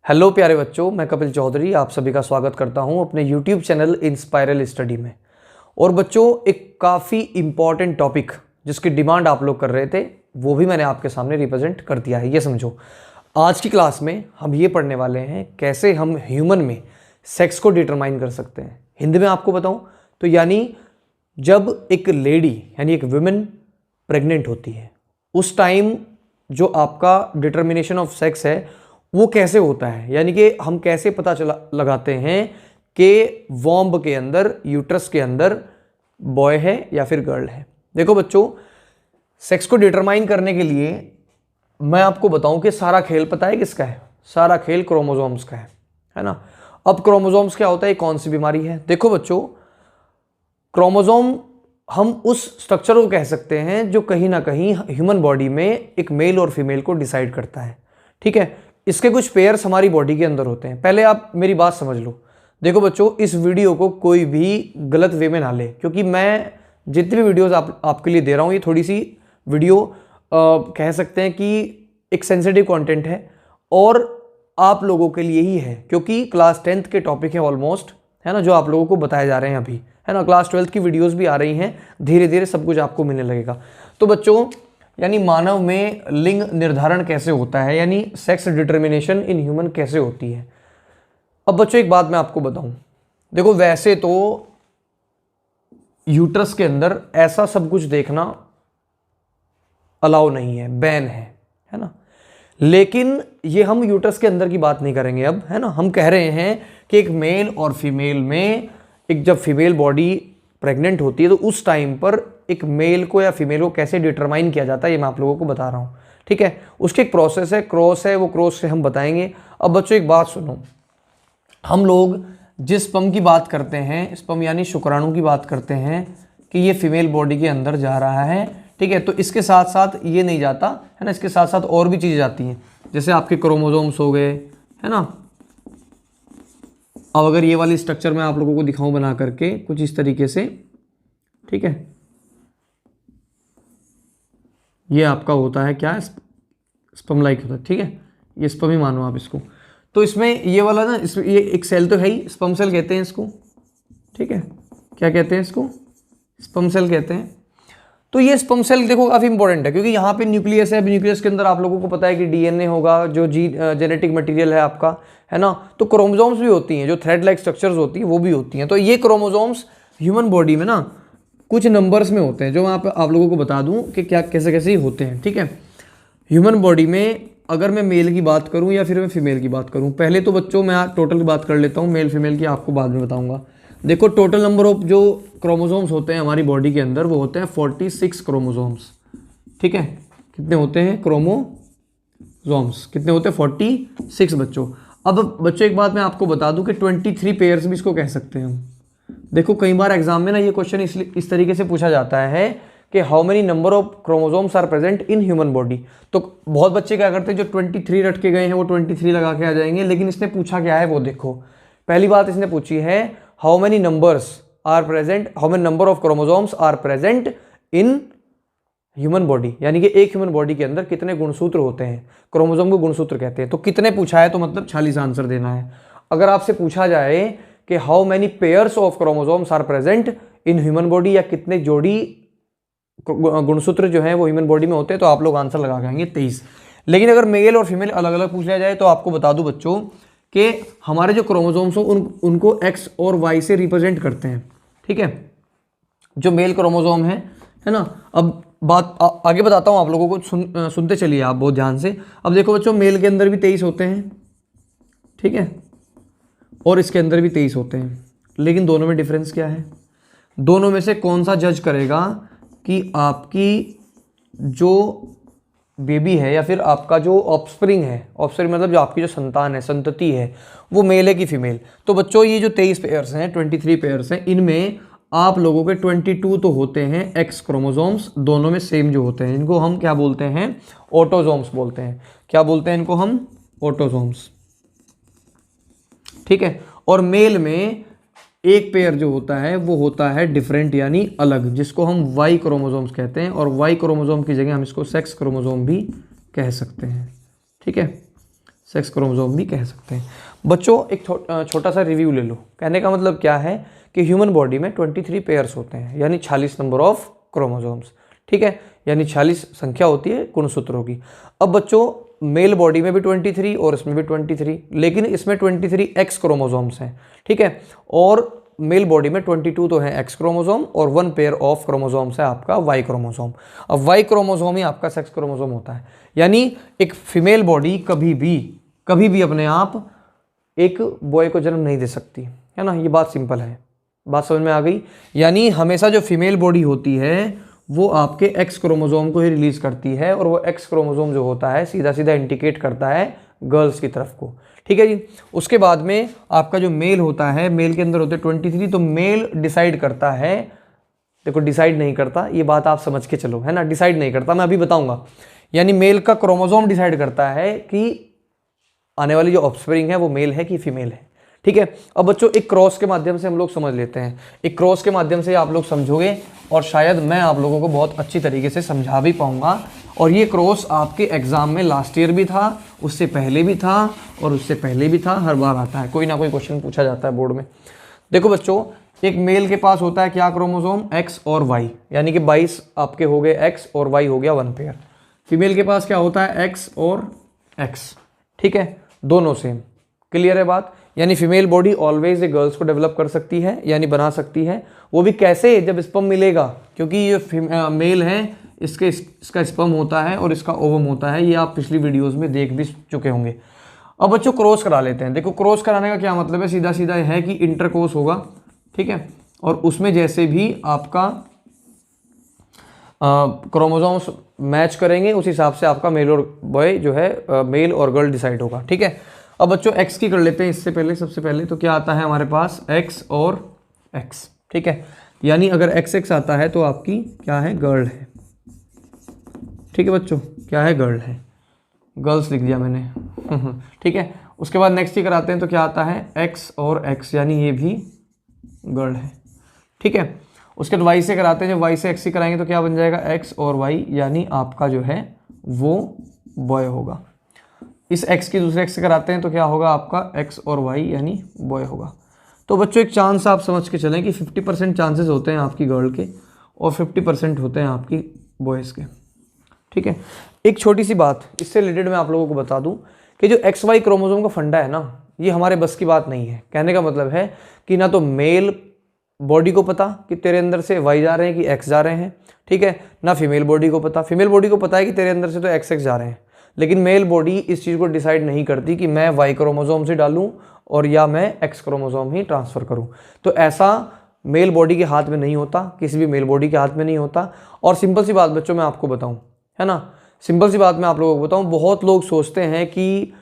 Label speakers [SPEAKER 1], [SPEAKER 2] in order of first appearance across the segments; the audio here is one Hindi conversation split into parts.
[SPEAKER 1] हेलो प्यारे बच्चों, मैं कपिल चौधरी आप सभी का स्वागत करता हूं अपने यूट्यूब चैनल इंस्पायरल स्टडी में। और बच्चों, एक काफ़ी इम्पॉर्टेंट टॉपिक जिसकी डिमांड आप लोग कर रहे थे वो भी मैंने आपके सामने रिप्रेजेंट कर दिया है। ये समझो, आज की क्लास में हम ये पढ़ने वाले हैं कैसे हम ह्यूमन में सेक्स को डिटरमाइन कर सकते हैं। हिंदी में आपको बताऊं तो यानी जब एक लेडी यानी एक वुमेन प्रेग्नेंट होती है उस टाइम जो आपका डिटर्मिनेशन ऑफ सेक्स है वो कैसे होता है, यानी कि हम कैसे पता लगाते हैं कि वॉम्ब के अंदर, यूट्रस के अंदर बॉय है या फिर गर्ल है। देखो बच्चों, सेक्स को डिटरमाइन करने के लिए मैं आपको बताऊं कि सारा खेल पता है किसका है? सारा खेल क्रोमोसोम्स का है ना। अब क्रोमोसोम्स क्या होता है, कौन सी बीमारी है? देखो बच्चों, क्रोमोसोम हम उस स्ट्रक्चर को कह सकते हैं जो कहीं ना कहीं ह्यूमन बॉडी में एक मेल और फीमेल को डिसाइड करता है। ठीक है, इसके कुछ पेयर्स हमारी बॉडी के अंदर होते हैं। पहले आप मेरी बात समझ लो। देखो बच्चों, इस वीडियो को कोई भी गलत वे में ना ले, क्योंकि मैं जितनी भी वीडियोस आपके लिए दे रहा हूँ ये थोड़ी सी वीडियो कह सकते हैं कि एक सेंसिटिव कंटेंट है और आप लोगों के लिए ही है, क्योंकि क्लास 10th के टॉपिक है ऑलमोस्ट, है ना, जो आप लोगों को बताए जा रहे हैं अभी, है ना। क्लास 12th की वीडियोज़ भी आ रही हैं, धीरे धीरे सब कुछ आपको मिलने लगेगा। तो बच्चों, यानी मानव में लिंग निर्धारण कैसे होता है, यानी सेक्स डिटर्मिनेशन इन ह्यूमन कैसे होती है। अब बच्चों एक बात मैं आपको बताऊं, देखो वैसे तो यूट्रस के अंदर ऐसा सब कुछ देखना अलाउ नहीं है, बैन है ना। लेकिन ये हम यूट्रस के अंदर की बात नहीं करेंगे अब, है ना। हम कह रहे हैं कि एक मेल और फीमेल में, एक जब फीमेल बॉडी प्रेग्नेंट होती है तो उस टाइम पर एक मेल को या फीमेल को कैसे डिटरमाइन किया जाता है ये मैं आप लोगों को बता रहा हूँ। ठीक है, उसकी एक प्रोसेस है, क्रॉस है, वो क्रॉस से हम बताएंगे। अब बच्चों एक बात सुनो, हम लोग जिस स्पर्म की बात करते हैं, स्पर्म यानी शुक्राणु की बात करते हैं कि ये फीमेल बॉडी के अंदर जा रहा है, ठीक है, तो इसके साथ साथ ये नहीं जाता, है ना, इसके साथ साथ और भी चीज़ें जाती हैं, जैसे आपके क्रोमोसोम्स हो गए, है ना। अब अगर ये वाली स्ट्रक्चर मैं आप लोगों को दिखाऊं बना करके कुछ इस तरीके से, ठीक है, ये आपका होता है क्या, स्पर्म लाइक होता है, ठीक है, ये स्पर्म ही मानो आप इसको। तो इसमें ये वाला ना, इसमें ये एक सेल तो है ही, स्पर्म सेल कहते हैं इसको, ठीक है, क्या कहते हैं इसको? स्पर्म सेल कहते हैं। तो ये स्पर्म सेल देखो काफ़ी इंपॉर्टेंट है, क्योंकि यहाँ पे न्यूक्लियस है, न्यूक्लियस के अंदर आप लोगों को पता है कि डीएनए होगा, जो जेनेटिक मटेरियल है आपका, है ना। तो क्रोमोसोम्स भी होती हैं, जो थ्रेड लाइक स्ट्रक्चर्स होती हैं वो भी होती हैं। तो ये क्रोमोसोम्स ह्यूमन बॉडी में ना कुछ नंबर्स में होते हैं, जो मैं आप लोगों को बता दूं कि क्या कैसे कैसे होते हैं। ठीक है, ह्यूमन बॉडी में अगर मैं मेल की बात करूं या फिर मैं फीमेल की बात करूं, पहले तो बच्चों मैं टोटल की बात कर लेता हूं, मेल फीमेल की आपको बाद में बताऊंगा। देखो, टोटल नंबर ऑफ जो क्रोमोसोम्स होते हैं हमारी बॉडी के अंदर वो होते हैं 46 क्रोमोसोम्स। ठीक है, कितने होते हैं क्रोमोसोम्स? कितने होते हैं? 46 बच्चों। अब बच्चों एक बात मैं आपको बता दूं कि 23 पेयर्स भी इसको कह सकते हैं हम। देखो कई बार एग्जाम में ना ये क्वेश्चन इस तरीके से पूछा जाता है कि how many number of chromosomes are present in human body. तो बहुत बच्चे क्या करते हैं, जो 23 रट के गए हैं वो 23 लगा के आ जाएंगे, लेकिन इसने पूछा क्या है वो देखो। पहली बात इसने पूछी है how many numbers are present, how many number of chromosomes are present in human body, यानी कि एक ह्यूमन बॉडी के अंदर कितने गुणसूत्र होते हैं, क्रोमोसोम को गुणसूत्र कहते हैं। तो कितने पूछा है, तो मतलब 46 आंसर देना है। अगर आपसे पूछा जाए कि how many pairs of chromosomes are present in human body, या कितने जोड़ी गुणसूत्र जो है वो ह्यूमन बॉडी में होते हैं, तो आप लोग आंसर लगा पाएंगे 23। लेकिन अगर मेल और फीमेल अलग अलग पूछ लिया जाए तो आपको बता दूं बच्चों कि हमारे जो क्रोमोसोम्स हो उनको एक्स और वाई से रिप्रेजेंट करते हैं। ठीक है, जो मेल क्रोमोसोम है ना। अब बात आगे बताता हूँ आप लोगों को, सुनते चलिए आप बहुत ध्यान से। अब देखो बच्चों, मेल के अंदर भी 23 होते हैं, ठीक है, और इसके अंदर भी 23 होते हैं, लेकिन दोनों में डिफरेंस क्या है? दोनों में से कौन सा जज करेगा कि आपकी जो बेबी है या फिर आपका जो ऑफस्प्रिंग है, ऑफस्प्रिंग मतलब जो आपकी जो संतान है, संतति है, वो मेल है कि फीमेल? तो बच्चों ये जो 23 पेयर्स हैं, 23 पेयर्स हैं, इनमें आप लोगों के 22 तो होते हैं एक्स क्रोमोसोम्स, दोनों में सेम जो होते हैं, इनको हम क्या बोलते हैं? ऑटोसोम्स बोलते हैं। क्या बोलते हैं इनको हम? ऑटोसोम्स। ठीक है, और मेल में एक पेयर जो होता है वो होता है डिफरेंट, यानी अलग, जिसको हम वाई क्रोमोसोम्स कहते हैं, और वाई क्रोमोसोम की जगह हम इसको सेक्स क्रोमोसोम भी कह सकते हैं। ठीक है, सेक्स क्रोमोसोम भी कह सकते हैं। बच्चों एक छोटा सा रिव्यू ले लो। कहने का मतलब क्या है कि ह्यूमन बॉडी में 23 पेयर्स होते हैं, यानी 46 नंबर ऑफ क्रोमोसोम्स, ठीक है, यानी 46 संख्या होती है गुणसूत्रों की। अब बच्चों मेल बॉडी में भी 23 और इसमें भी 23, लेकिन इसमें 23 एक्स क्रोमोसोम्स हैं, ठीक है, और मेल बॉडी में 22 तो है एक्स क्रोमोसोम और 1 पेयर ऑफ क्रोमोसोम्स है आपका वाई क्रोमोसोम। अब वाई क्रोमोसोम ही आपका सेक्स क्रोमोसोम होता है, यानी एक फीमेल बॉडी कभी भी अपने आप एक बॉय को जन्म नहीं दे सकती, है ना। ये बात सिंपल है, बात समझ में आ गई। यानी हमेशा जो फीमेल बॉडी होती है वो आपके एक्स क्रोमोसोम को ही रिलीज करती है, और वो एक्स क्रोमोसोम जो होता है सीधा सीधा इंडिकेट करता है गर्ल्स की तरफ को, ठीक है जी। उसके बाद में आपका जो मेल होता है, मेल के अंदर होते हैं 23, तो मेल डिसाइड करता है, देखो डिसाइड नहीं करता, ये बात आप समझ के चलो, है ना, डिसाइड नहीं करता, मैं अभी बताऊंगा। यानी मेल का क्रोमोसोम डिसाइड करता है कि आने वाली जो ऑफस्प्रिंग है वो मेल है कि फीमेल है, ठीक है। अब बच्चों एक क्रॉस के माध्यम से हम लोग समझ लेते हैं, एक क्रॉस के माध्यम से आप लोग समझोगे और शायद मैं आप लोगों को बहुत अच्छी तरीके से समझा भी पाऊंगा। और ये क्रॉस आपके एग्जाम में लास्ट ईयर भी था, उससे पहले भी था और उससे पहले भी था, हर बार आता है, कोई ना कोई क्वेश्चन पूछा जाता है बोर्ड में। देखो बच्चों एक मेल के पास होता है क्या क्रोमोसोम, एक्स और वाई, यानी कि 22 आपके हो गए एक्स और वाई हो गया 1 पेयर। फीमेल के पास क्या होता है, एक्स और एक्स, ठीक है, दोनों सेम, क्लियर है बात। यानी female body always a girls को डेवलप कर सकती है, यानी बना सकती है, वो भी कैसे, जब स्पर्म मिलेगा, क्योंकि ये मेल है, इसका स्पर्म होता है और इसका ओवम होता है, ये आप पिछली वीडियोस में देख भी चुके होंगे। अब बच्चों क्रॉस करा लेते हैं। देखो क्रॉस कराने का क्या मतलब है, सीधा सीधा है कि इंटरकोर्स होगा, ठीक है, और उसमें जैसे भी आपका क्रोमोसोम्स मैच करेंगे उस हिसाब से आपका मेल और बॉय जो है मेल और गर्ल डिसाइड होगा, ठीक है। अब बच्चों एक्स की कर लेते हैं इससे पहले, सबसे पहले तो क्या आता है हमारे पास, एक्स और एक्स, ठीक है, यानी अगर एक्स एक्स आता है तो आपकी क्या है, गर्ल है, ठीक है बच्चों, क्या है, गर्ल है, गर्ल्स लिख दिया मैंने ठीक है। उसके बाद नेक्स्ट ही कराते हैं तो क्या आता है, एक्स और एक्स, यानी ये भी गर्ल है, ठीक है। उसके बाद वाई से कराते हैं, जब वाई से एक्स ही कराएंगे तो क्या बन जाएगा, एक्स और वाई, यानी आपका जो है वो बॉय होगा। इस एक्स की दूसरे एक्स से कराते हैं तो क्या होगा आपका, एक्स और वाई, यानी बॉय होगा। तो बच्चों एक चांस आप समझ के चलें कि 50% चांसेस होते हैं आपकी गर्ल के और 50% होते हैं आपकी बॉयज़ के, ठीक है। एक छोटी सी बात इससे रिलेटेड मैं आप लोगों को बता दूं कि जो एक्स वाई क्रोमोसोम का फंडा है ना, ये हमारे बस की बात नहीं है। कहने का मतलब है कि ना तो मेल बॉडी को पता कि तेरे अंदर से वाई जा रहे हैं कि एक्स जा रहे हैं, ठीक है, ना फीमेल बॉडी को पता। फीमेल बॉडी को पता है कि तेरे अंदर से तो एक्स एक्स जा रहे हैं, लेकिन मेल बॉडी इस चीज़ को डिसाइड नहीं करती कि मैं वाई क्रोमोसोम से डालूं और या मैं एक्स क्रोमोसोम ही ट्रांसफ़र करूं। तो ऐसा मेल बॉडी के हाथ में नहीं होता, किसी भी मेल बॉडी के हाथ में नहीं होता। और सिंपल सी बात बच्चों मैं आपको बताऊं, है ना, सिंपल सी बात मैं आप लोगों को बताऊं, बहुत लोग सोचते हैं कि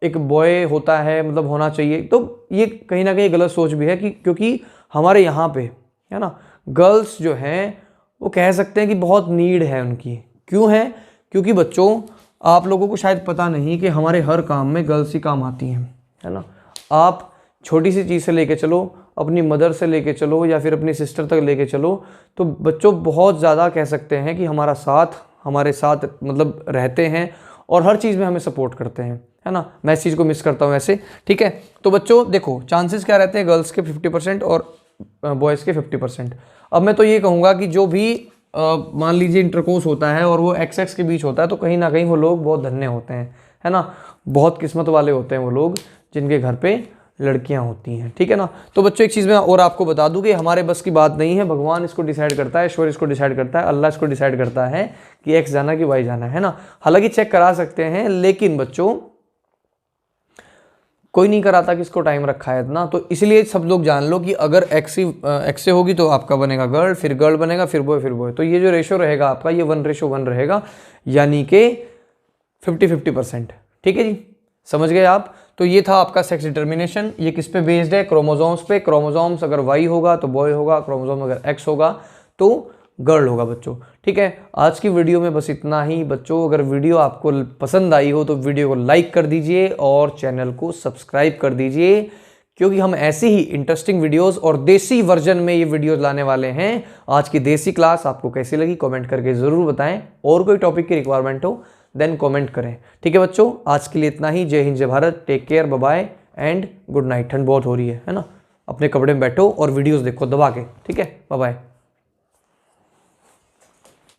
[SPEAKER 1] एक बॉय होता है मतलब होना चाहिए, तो ये कहीं ना कहीं गलत सोच भी है कि क्योंकि हमारे यहाँ पे, है ना, गर्ल्स जो हैं वो कह सकते हैं कि बहुत नीड है उनकी। क्यों है, क्योंकि बच्चों आप लोगों को शायद पता नहीं कि हमारे हर काम में गर्ल्स ही काम आती हैं, है ना। आप छोटी सी चीज़ से लेके चलो, अपनी मदर से लेके चलो या फिर अपनी सिस्टर तक लेके चलो, तो बच्चों बहुत ज़्यादा कह सकते हैं कि हमारे साथ मतलब रहते हैं और हर चीज़ में हमें सपोर्ट करते हैं, है ना। मैं इस चीज़ को मिस करता हूँ ऐसे, ठीक है। तो बच्चों देखो चांसेस क्या रहते हैं, गर्ल्स के 50% और बॉयज़ के 50%। अब मैं तो ये कहूँगा कि जो भी मान लीजिए इंटरकोर्स होता है और वो एक्स एक्स के बीच होता है, तो कहीं ना कहीं वो लोग बहुत धन्य होते हैं, है ना, बहुत किस्मत वाले होते हैं वो लोग जिनके घर पे लड़कियां होती हैं, ठीक है ना। तो बच्चों एक चीज़ मैं और आपको बता दूं कि हमारे बस की बात नहीं है, भगवान इसको डिसाइड करता है, ईश्वर इसको डिसाइड करता है, अल्लाह इसको डिसाइड करता है कि एक्स जाना कि वाई जाना, है ना। हालांकि चेक करा सकते हैं, लेकिन बच्चों कोई नहीं कराता कि इसको टाइम रखा है इतना। तो इसलिए सब लोग जान लो कि अगर एक्स से होगी तो आपका बनेगा गर्ल, फिर गर्ल बनेगा, फिर बॉय, फिर बॉय। तो ये जो रेशो रहेगा आपका, ये 1:1 रहेगा, यानी कि 50-50%, ठीक है जी, समझ गए आप। तो ये था आपका सेक्स डिटर्मिनेशन। ये किस पे बेस्ड है, क्रोमोसोम्स पे। क्रोमोसोम्स अगर वाई होगा तो बॉय होगा, क्रोमोसोम अगर एक्स होगा तो गर्ल होगा बच्चों, ठीक है। आज की वीडियो में बस इतना ही बच्चों। अगर वीडियो आपको पसंद आई हो तो वीडियो को लाइक कर दीजिए और चैनल को सब्सक्राइब कर दीजिए, क्योंकि हम ऐसे ही इंटरेस्टिंग वीडियोस और देसी वर्जन में ये वीडियोस लाने वाले हैं। आज की देसी क्लास आपको कैसी लगी कमेंट करके ज़रूर बताएं। और कोई टॉपिक की रिक्वायरमेंट हो देन कमेंट करें। ठीक है बच्चों, आज के लिए इतना ही। जय हिंद, जय Bharat, take care, bye bye and good night. ठंड बहुत हो रही है ना, अपने कपड़े में बैठो और वीडियोस देखो दबा के। ठीक है, बाय बाय।